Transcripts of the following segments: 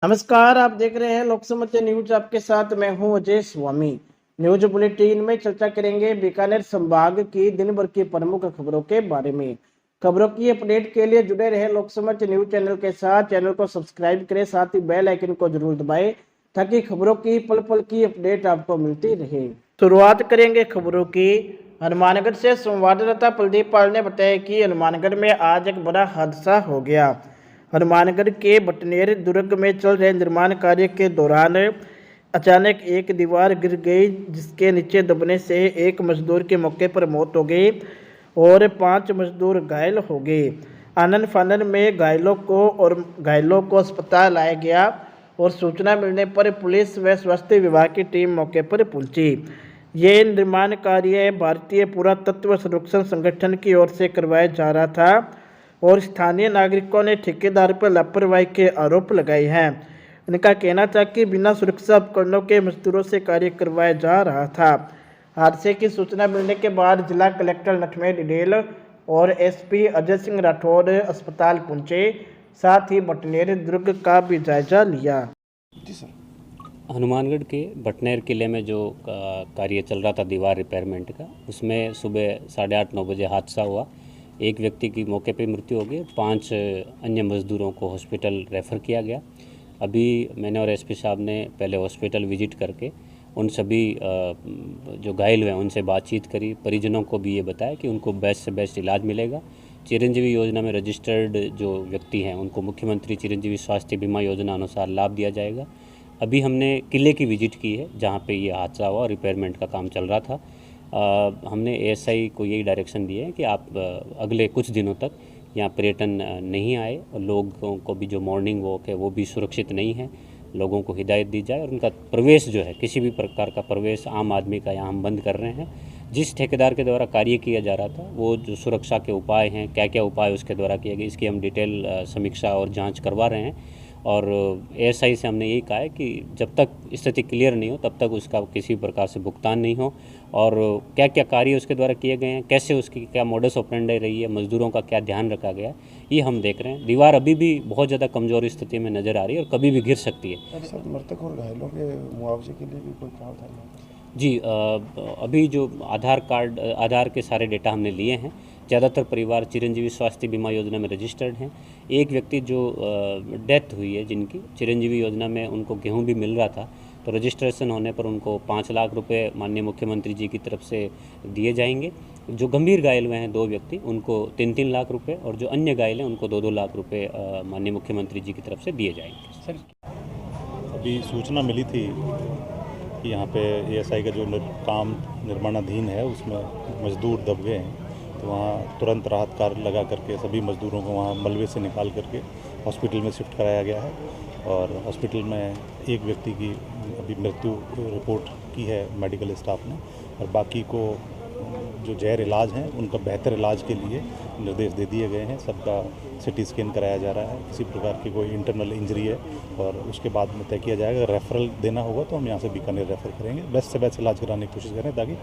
नमस्कार, आप देख रहे हैं लोकसमत न्यूज। आपके साथ मैं हूं अजय स्वामी। न्यूज बुलेटिन में चर्चा करेंगे बीकानेर संभाग की दिन भर की प्रमुख खबरों के बारे में। खबरों की अपडेट के लिए जुड़े रहे लोकसमत न्यूज चैनल के साथ। चैनल को सब्सक्राइब करें, साथ ही बेल आइकन को जरूर दबाएं ताकि खबरों की पल पल की अपडेट आपको मिलती रहे। शुरुआत करेंगे खबरों की। हनुमानगढ़ से संवाददाता प्रदीप पाल ने बताया कि हनुमानगढ़ में आज एक बड़ा हादसा हो गया। हनुमानगढ़ के बटनेर दुर्ग में चल रहे निर्माण कार्य के दौरान अचानक एक दीवार गिर गई, जिसके नीचे दबने से एक मजदूर की मौके पर मौत हो गई और 5 मजदूर घायल हो गए। आनन फानन में घायलों को अस्पताल लाया गया और सूचना मिलने पर पुलिस व स्वास्थ्य विभाग की टीम मौके पर पहुंची। ये निर्माण कार्य भारतीय पुरातत्व संरक्षण संगठन की ओर से करवाया जा रहा था और स्थानीय नागरिकों ने ठेकेदार पर लापरवाही के आरोप लगाए हैं। उनका कहना था कि बिना सुरक्षा उपकरणों के मजदूरों से कार्य करवाया जा रहा था। हादसे की सूचना मिलने के बाद जिला कलेक्टर लक्ष्मण डिडेल और एसपी अजय सिंह राठौर अस्पताल पहुंचे, साथ ही बटनेर दुर्ग का भी जायजा लिया। जी सर, हनुमानगढ़ के बटनेर किले में जो कार्य चल रहा था दीवार रिपेयरमेंट का, उसमें सुबह 8:30-9 बजे हादसा हुआ। एक व्यक्ति की मौके पे मृत्यु हो गई, 5 अन्य मजदूरों को हॉस्पिटल रेफ़र किया गया। अभी मैंने और एसपी साहब ने पहले हॉस्पिटल विजिट करके उन सभी जो घायल हुए उनसे बातचीत करी। परिजनों को भी ये बताया कि उनको बेस्ट से बेस्ट इलाज मिलेगा। चिरंजीवी योजना में रजिस्टर्ड जो व्यक्ति हैं उनको मुख्यमंत्री चिरंजीवी स्वास्थ्य बीमा योजना अनुसार लाभ दिया जाएगा। अभी हमने किले की विजिट की है जहाँ पे ये हादसा हुआ, रिपेयरमेंट का काम चल रहा था। हमने एएसआई को यही डायरेक्शन दिए है कि आप अगले कुछ दिनों तक यहाँ पर्यटन नहीं आए और लोगों को भी जो मॉर्निंग वॉक है वो भी सुरक्षित नहीं है। लोगों को हिदायत दी जाए और उनका प्रवेश जो है, किसी भी प्रकार का प्रवेश आम आदमी का यहाँ हम बंद कर रहे हैं। जिस ठेकेदार के द्वारा कार्य किया जा रहा था वो जो सुरक्षा के उपाय हैं, क्या क्या उपाय उसके द्वारा किए गए, इसकी हम डिटेल समीक्षा और जाँच करवा रहे हैं। और एएसआई से हमने यही कहा है कि जब तक स्थिति क्लियर नहीं हो तब तक उसका किसी प्रकार से भुगतान नहीं हो, और क्या क्या कार्य उसके द्वारा किए गए हैं, कैसे उसकी क्या मोडस ऑपरेंडी रही है, मजदूरों का क्या ध्यान रखा गया है, ये हम देख रहे हैं। दीवार अभी भी बहुत ज़्यादा कमज़ोर स्थिति में नज़र आ रही है और कभी भी गिर सकती है। सर, मृतक और घायलों के मुआवजे के लिए भी कोई प्रावधान है? जी, अभी जो आधार के सारे डेटा हमने लिए हैं। ज़्यादातर परिवार चिरंजीवी स्वास्थ्य बीमा योजना में रजिस्टर्ड हैं। एक व्यक्ति जो डेथ हुई है जिनकी चिरंजीवी योजना में उनको गेहूं भी मिल रहा था, तो रजिस्ट्रेशन होने पर उनको 5 लाख रुपए माननीय मुख्यमंत्री जी की तरफ से दिए जाएंगे। जो गंभीर घायल हुए हैं 2 व्यक्ति, उनको 3-3 लाख रुपए, और जो अन्य घायल हैं उनको 2-2 लाख रुपए माननीय मुख्यमंत्री जी की तरफ से दिए जाएंगे। सर, अभी सूचना मिली थी कि यहाँ पे एएसआई का जो काम निर्माणाधीन है उसमें मजदूर दब गए हैं, तो वहाँ तुरंत राहत कार्य लगा करके सभी मजदूरों को वहाँ मलबे से निकाल करके हॉस्पिटल में शिफ्ट कराया गया है। और हॉस्पिटल में एक व्यक्ति की अभी मृत्यु रिपोर्ट की है मेडिकल स्टाफ ने, और बाकी को जो जहर इलाज हैं उनका बेहतर इलाज के लिए निर्देश दे दिए गए हैं। सबका सिटी स्कैन कराया जा रहा है, किसी प्रकार की कोई इंटरनल इंजरी है और उसके बाद में तय किया जाएगा। अगर रेफरल देना होगा तो हम यहाँ से बीकानेर रेफर करेंगे। बेस्ट से बेस्ट इलाज कराने की कोशिश करें ताकि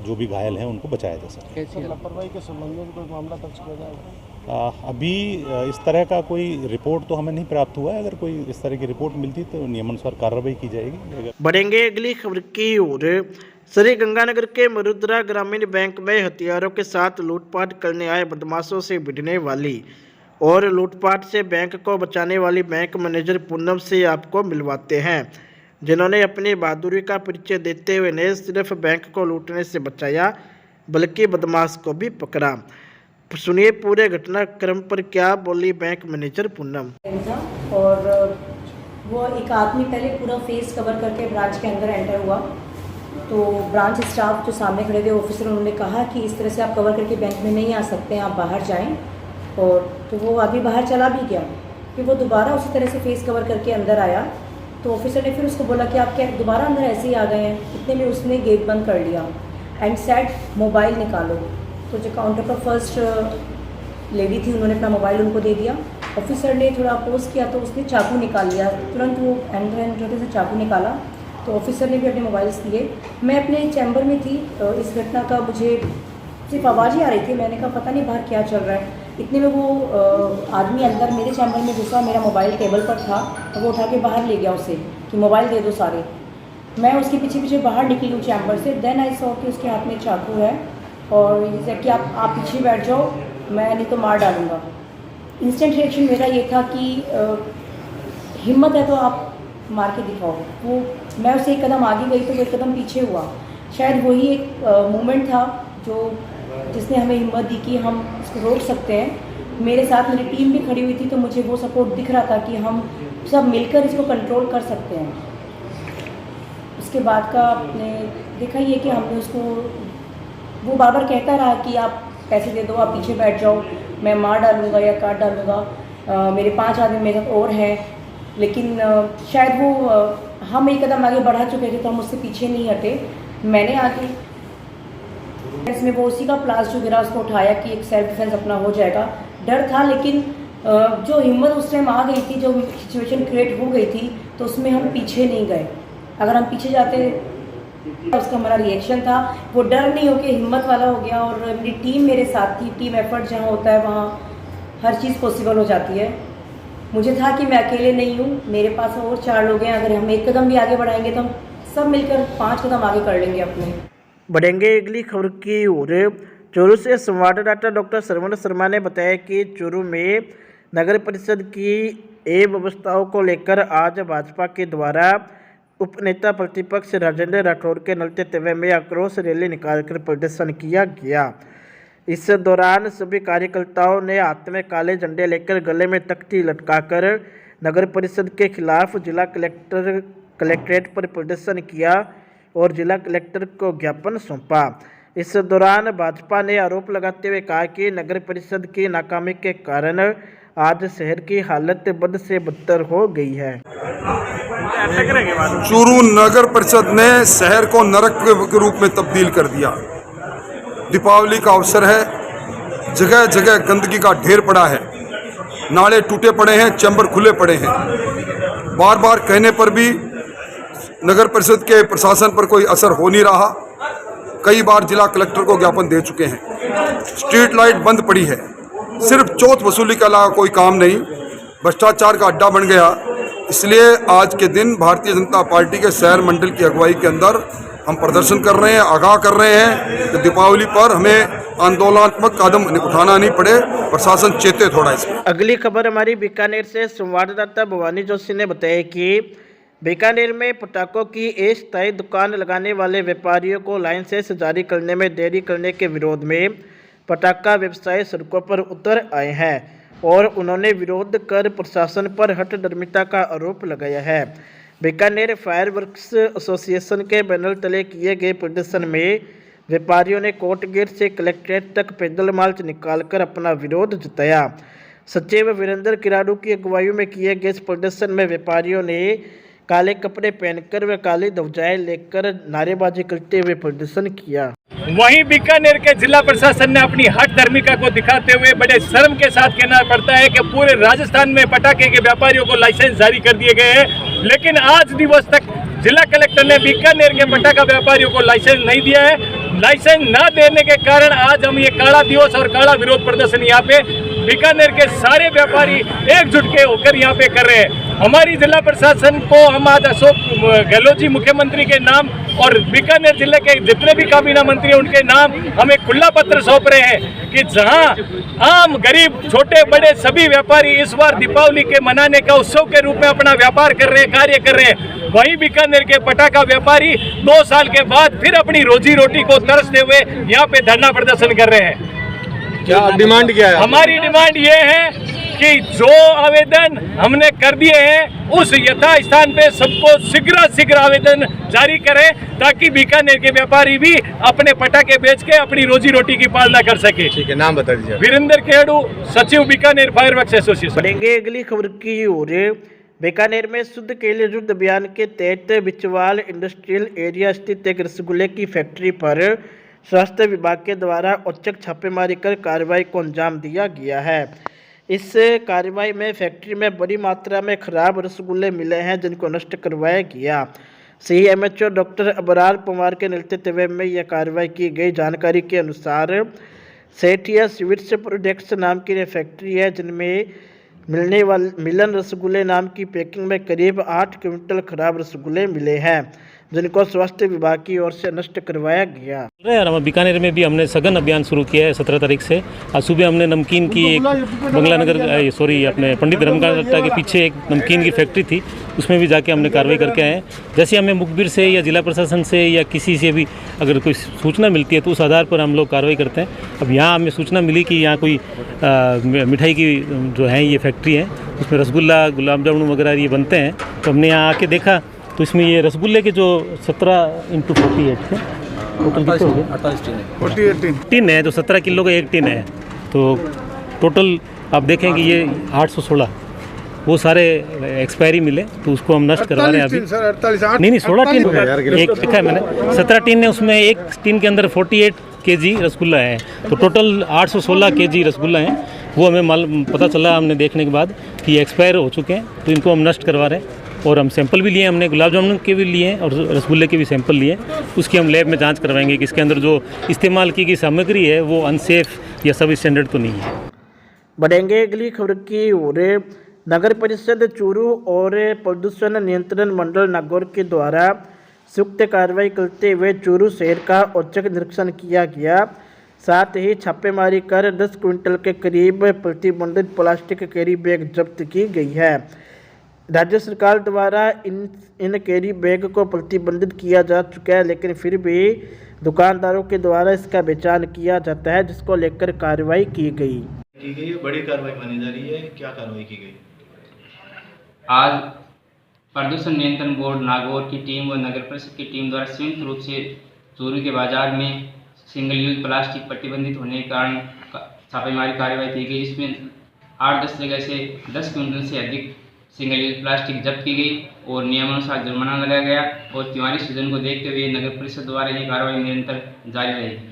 जो भी घायल हैं उनको बचाया जा सके। लापरवाही के संबंध में कोई मामला दर्ज किया जाएगा? अभी इस तरह का कोई रिपोर्ट तो हमें नहीं प्राप्त हुआ है। अगर कोई इस तरह की रिपोर्ट मिलती तो नियमानुसार कार्रवाई की जाएगी। बढ़ेंगे अगली खबर की ओर। श्री गंगानगर के मरुद्रा ग्रामीण बैंक में हथियारों के साथ लूटपाट करने आए बदमाशों से भिड़ने वाली और लूटपाट से बैंक को बचाने वाली बैंक मैनेजर पूनम से आपको मिलवाते हैं, जिन्होंने अपनी बहादुरी का परिचय देते हुए न सिर्फ बैंक को लूटने से बचाया बल्कि बदमाश को भी पकड़ा। सुनिए पूरे घटनाक्रम पर क्या बोली बैंक मैनेजर पूनम। और वो एक आदमी पहले पूरा फेस कवर करके ब्रांच के अंदर एंटर हुआ, तो ब्रांच स्टाफ जो सामने खड़े थे ऑफिसर, उन्होंने कहा कि इस तरह से आप कवर करके बैंक में नहीं आ सकते हैं, आप बाहर जाएं। और तो वो आदमी बाहर चला भी गया। फिर वो दोबारा उसी तरह से फेस कवर करके अंदर आया, तो ऑफिसर ने फिर उसको बोला कि आप क्या दोबारा अंदर ऐसे ही आ गए हैं। इतने में उसने गेट बंद कर लिया एंड सेट मोबाइल निकालो। तो जो काउंटर पर फर्स्ट लेडी थी उन्होंने अपना मोबाइल उनको दे दिया। ऑफिसर ने थोड़ा अपोज किया तो उसने चाकू निकाल लिया, तुरंत वो एंड से चाकू निकाला, तो ऑफिसर ने भी अपने मोबाइल्स दिए। मैं अपने चैम्बर में थी, इस घटना का मुझे सिर्फ आवाज़ ही आ रही थी। मैंने कहा पता नहीं बाहर क्या चल रहा है। इतने में वो आदमी अंदर मेरे चैम्बर में घुसा, मेरा मोबाइल टेबल पर था तो वो उठा के बाहर ले गया उसे कि मोबाइल दे दो सारे। मैं उसके पीछे पीछे बाहर निकली हूँ चैम्बर से। देन आई सॉ कि उसके हाथ में चाकू है और ये कि आप पीछे बैठ जाओ, मैं नहीं तो मार डालूँगा। इंस्टेंट रिएक्शन मेरा ये था कि हिम्मत है तो आप मार के दिखाओ। वो मैं उससे एक कदम आगे गई तो वो एक कदम पीछे हुआ। शायद वही एक मोमेंट था जिसने हमें हिम्मत दी कि हम इसको रोक सकते हैं। मेरे साथ मेरी टीम भी खड़ी हुई थी तो मुझे वो सपोर्ट दिख रहा था कि हम सब मिलकर इसको कंट्रोल कर सकते हैं। उसके बाद का आपने देखा ही है कि हमने उसको, वो बार-बार कहता रहा कि आप पैसे दे दो, आप पीछे बैठ जाओ, मैं मार डालूँगा या काट डालूँगा। मेरे 5 आदमी मेरे साथ और हैं, लेकिन शायद वो हम एक कदम आगे बढ़ा चुके थे तो हम उससे पीछे नहीं हटे। मैंने आगे इसमें वो उसी का प्लास जो गिरा उसको उठाया कि एक सेल्फ डिफेंस अपना हो जाएगा। डर था, लेकिन जो हिम्मत उस टाइम आ गई थी, जो सिचुएशन क्रिएट हो गई थी, तो उसमें हम पीछे नहीं गए। अगर हम पीछे जाते उसका हमारा रिएक्शन था, वो डर नहीं होके हिम्मत वाला हो गया। और मेरी टीम मेरे साथ थी। टीम एफर्ट जहाँ होता है वहाँ हर चीज़ पॉसिबल हो जाती है। मुझे था कि मैं अकेले नहीं हूँ, मेरे पास और 4 लोग हैं। अगर हम एक कदम भी आगे बढ़ाएंगे तो हम सब मिलकर 5 कदम आगे कर लेंगे अपने। बढ़ेंगे अगली खबर की ओर। चूरू से संवाददाता डॉक्टर श्रवण शर्मा ने बताया कि चूरू में नगर परिषद की अव्यवस्थाओं को लेकर आज भाजपा के द्वारा उपनेता प्रतिपक्ष राजेंद्र राठौर के नेतृत्व में आक्रोश रैली निकालकर प्रदर्शन किया गया। इस दौरान सभी कार्यकर्ताओं ने हाथ में काले झंडे लेकर गले में तख्ती लटकाकर नगर परिषद के खिलाफ जिला कलेक्ट्रेट पर प्रदर्शन किया और जिला कलेक्टर को ज्ञापन सौंपा। इस दौरान भाजपा ने आरोप लगाते हुए कहा कि नगर परिषद की नाकामी के कारण आज शहर की हालत बद से बदतर हो गई है। चूरू नगर परिषद ने शहर को नरक के रूप में तब्दील कर दिया। दीपावली का अवसर है, जगह जगह गंदगी का ढेर पड़ा है, नाले टूटे पड़े हैं, चैम्बर खुले पड़े हैं। बार बार कहने पर भी नगर परिषद के प्रशासन पर कोई असर हो नहीं रहा। कई बार जिला कलेक्टर को ज्ञापन दे चुके हैं। स्ट्रीट लाइट बंद पड़ी है, सिर्फ चौथ वसूली के अलावा कोई काम नहीं। भ्रष्टाचार का अड्डा बन गया। इसलिए आज के दिन भारतीय जनता पार्टी के शहर मंडल की अगुवाई के अंदर हम प्रदर्शन कर रहे हैं, आगाह कर रहे हैं कि दीपावली पर हमें आंदोलनात्मक कदम उठाना नहीं पड़े। प्रशासन चेते थोड़ा इसमें। अगली खबर हमारी बीकानेर से संवाददाता भवानी जोशी ने बताया कि बीकानेर में पटाखों की अस्थायी दुकान लगाने वाले व्यापारियों को लाइसेंस जारी करने में देरी करने के विरोध में पटाखा व्यवसायी सड़कों पर उतर आए हैं और उन्होंने विरोध कर प्रशासन पर हठधर्मिता का आरोप लगाया है। बीकानेर फायर वर्क्स एसोसिएशन के बैनर तले किए गए प्रदर्शन में व्यापारियों ने कोर्ट गेट से कलेक्ट्रेट तक पैदल मार्च निकालकर अपना विरोध जताया। सचिव वीरेंद्र किराड़ू की अगुवाई में किए गए इस प्रदर्शन में व्यापारियों ने काले कपड़े पहनकर व काली ध्वजाएं लेकर नारेबाजी करते हुए प्रदर्शन किया। वहीं बीकानेर के जिला प्रशासन ने अपनी हठ धर्मिका को दिखाते हुए बड़े शर्म के साथ कहना पड़ता है कि पूरे राजस्थान में पटाखे के व्यापारियों को लाइसेंस जारी कर दिए गए हैं, लेकिन आज दिवस तक जिला कलेक्टर ने बीकानेर के पटाखा व्यापारियों को लाइसेंस नहीं दिया है। लाइसेंस न देने के कारण आज हम ये काला दिवस और काला विरोध प्रदर्शन यहाँ पे बीकानेर के सारे व्यापारी एकजुट के होकर यहाँ पे कर रहे हैं। हमारी जिला प्रशासन को हम आज अशोक गहलोत जी मुख्यमंत्री के नाम और बीकानेर जिले के जितने भी काबीना मंत्री हैं उनके नाम हम एक खुला पत्र सौंप रहे हैं कि जहां आम गरीब छोटे बड़े सभी व्यापारी इस बार दीपावली के मनाने का उत्सव के रूप में अपना व्यापार कर रहे हैं, कार्य कर रहे हैं, वहीं बीकानेर के पटाखा व्यापारी 2 साल के बाद फिर अपनी रोजी रोटी को तरसते हुए यहाँ पे धरना प्रदर्शन कर रहे हैं। क्या डिमांड क्या है? हमारी डिमांड ये है कि जो आवेदन हमने कर दिए हैं उस यथा स्थान पे सबको शीघ्र आवेदन जारी करें ताकि बीकानेर के व्यापारी भी अपने पटाखे बेच के अपनी रोजी रोटी की पालना कर सके। ठीक है, नाम बता दीजिए। वीरेंद्र खेड़ू, सचिव बीकानेर फायरवर्क्स एसोसिएशन। बढ़ेंगे अगली खबर की ओर। बीकानेर में शुद्ध केले युद्ध अभियान के तहत बिचवाल इंडस्ट्रियल एरिया स्थित एक रसगुल्ले की फैक्ट्री पर स्वास्थ्य विभाग के द्वारा औचक छापेमारी कर कार्रवाई को अंजाम दिया गया है। इस कार्रवाई में फैक्ट्री में बड़ी मात्रा में खराब रसगुल्ले मिले हैं जिनको नष्ट करवाया गया। CMHO डॉक्टर अबरार पवार के नेतृत्व में यह कार्रवाई की गई। जानकारी के अनुसार सेठिया स्वीट्स प्रोडक्ट्स नाम की यह फैक्ट्री है जिनमें मिलन रसगुल्ले नाम की पैकिंग में करीब 8 क्विंटल खराब रसगुल्ले मिले हैं, जिनको स्वास्थ्य विभाग की ओर से नष्ट करवाया गया। और बीकानेर में भी हमने सघन अभियान शुरू किया है 17 तारीख से। आज सुबह हमने नमकीन की एक अपने पंडित धर्मकांता के पीछे एक नमकीन की फैक्ट्री थी, उसमें भी जाके हमने कार्रवाई करके आए हैं। जैसे हमें मुखबिर से या जिला प्रशासन से या किसी से भी अगर कोई सूचना मिलती है तो उस आधार पर हम लोग कार्रवाई करते हैं। अब यहाँ हमें सूचना मिली कि यहाँ कोई मिठाई की जो है ये फैक्ट्री है, उसमें रसगुल्ला गुलाब जामुन वगैरह ये बनते हैं। तो हमने यहाँ आके देखा तो इसमें ये रसगुल्ले के जो 17x48 थे, टोटल कितने हो गए? 48 टिन है, जो 17 किलो का एक टिन है। तो टोटल आप देखें कि ये 816 वो सारे एक्सपायरी मिले, तो उसको हम नष्ट करवा रहे हैं अभी। नहीं 16 टिन एक देखा है मैंने, 17 टिन है, उसमें एक टिन के अंदर 48 केजी रसगुल्ला है, तो टोटल 816 केजी रसगुल्ला है। वो हमें पता चला हमने देखने के बाद कि ये एक्सपायर हो चुके हैं, तो इनको हम नष्ट करवा रहे हैं। और हम सैंपल भी लिए, हमने गुलाब जामुन के भी लिए और रसगुल्ले के भी सैंपल लिए। उसकी हम लैब में जांच करवाएंगे कि इसके अंदर जो इस्तेमाल की गई सामग्री है वो अनसेफ या सब स्टैंडर्ड तो नहीं है। बढ़ेंगे अगली खबर की ओर। नगर परिषद चूरू और प्रदूषण नियंत्रण मंडल नागौर के द्वारा संयुक्त कार्रवाई करते हुए चूरू शहर का औचक निरीक्षण किया गया। साथ ही छापेमारी कर 10 क्विंटल के करीब प्रतिबंधित प्लास्टिक कैरी बैग जब्त की गई है। राज्य सरकार द्वारा इन कैरी बैग को प्रतिबंधित किया जा चुका है, लेकिन फिर भी दुकानदारों के द्वारा इसका बेचान किया जाता है, जिसको लेकर कार्रवाई की गई। बड़ी कार्रवाई मानी जा रही है, क्या कार्रवाई की गई? आज प्रदूषण नियंत्रण बोर्ड नागौर की टीम व नगर परिषद की टीम द्वारा संयुक्त रूप से चूरू के बाजार में सिंगल यूज प्लास्टिक प्रतिबंधित होने के कारण छापेमारी कार्रवाई की गई। इसमें 8-10 जगह से 10 क्विंटल से अधिक सिंगल यूज प्लास्टिक जब्त की गई और नियमानुसार जुर्माना लगाया गया। और त्योहारी सीजन को देखते हुए नगर परिषद द्वारा ये कार्रवाई निरंतर जारी रहेगी।